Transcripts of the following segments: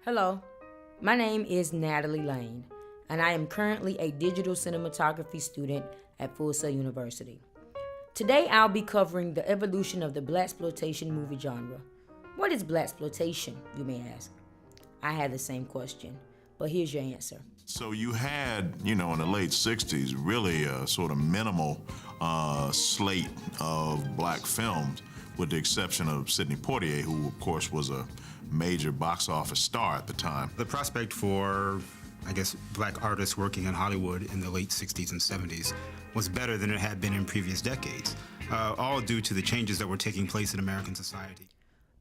Hello, my name is Natalie Lane, and I am currently a digital cinematography student at Full Sail University. Today I'll be covering the evolution of the Blaxploitation movie genre. What is Blaxploitation, you may ask? I had the same question, but here's your answer. So you had, in the late 60s, really a sort of minimal slate of black films, with the exception of Sidney Poitier, who of course was a major box office star at the time. The prospect for, black artists working in Hollywood in the late 60s and 70s was better than it had been in previous decades, all due to the changes that were taking place in American society.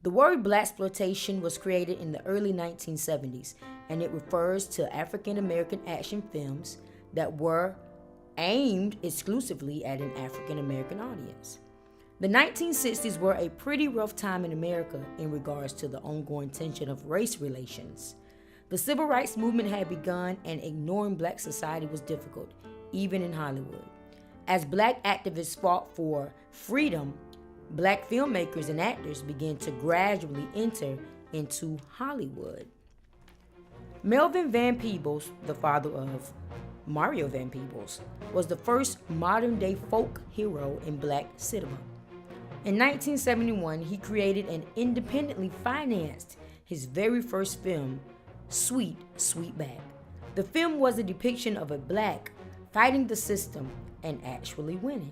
The word blaxploitation was created in the early 1970s, and it refers to African American action films that were aimed exclusively at an African American audience. The 1960s were a pretty rough time in America in regards to the ongoing tension of race relations. The civil rights movement had begun, and ignoring black society was difficult, even in Hollywood. As black activists fought for freedom, black filmmakers and actors began to gradually enter into Hollywood. Melvin Van Peebles, the father of Mario Van Peebles, was the first modern-day folk hero in black cinema. In 1971, he created and independently financed his very first film, Sweet Sweetback. The film was a depiction of a black fighting the system and actually winning.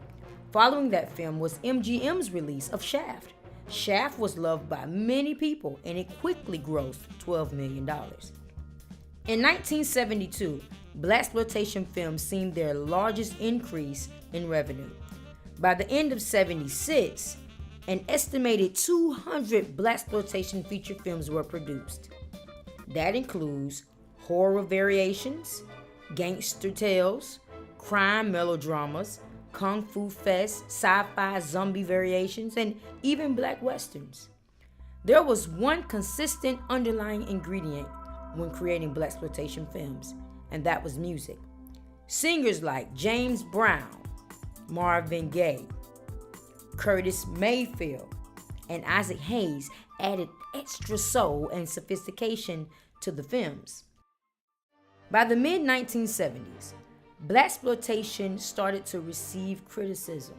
Following that film was MGM's release of Shaft. Shaft was loved by many people, and it quickly grossed $12 million. In 1972, blaxploitation films seen their largest increase in revenue. By the end of '76, an estimated 200 blaxploitation feature films were produced. That includes horror variations, gangster tales, crime melodramas, kung fu fest, sci-fi zombie variations, and even black westerns. There was one consistent underlying ingredient when creating blaxploitation films, and that was music. Singers like James Brown, Marvin Gaye, Curtis Mayfield, and Isaac Hayes added extra soul and sophistication to the films. By the mid-1970s, blaxploitation started to receive criticism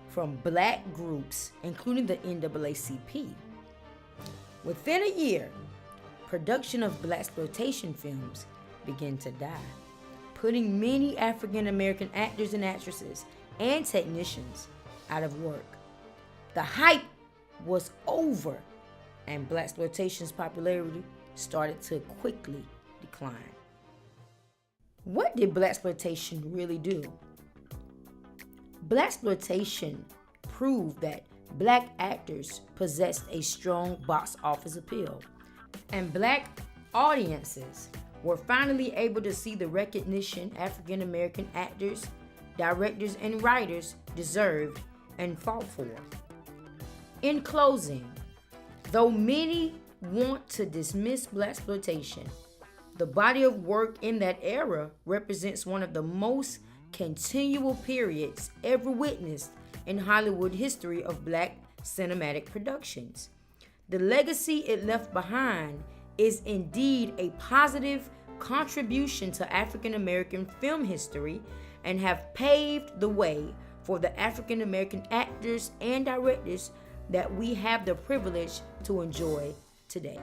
from black groups, including the NAACP. Within a year, production of blaxploitation films began to die, putting many African American actors and actresses and technicians out of work. The hype was over, and blaxploitation's popularity started to quickly decline. What did blaxploitation really do? Blaxploitation proved that black actors possessed a strong box office appeal, and black audiences were finally able to see the recognition African American actors, directors, and writers deserved and fought for. In closing, though many want to dismiss blaxploitation, the body of work in that era represents one of the most continual periods ever witnessed in Hollywood history of black cinematic productions. The legacy it left behind is indeed a positive contribution to African American film history and have paved the way for the African American actors and directors that we have the privilege to enjoy today.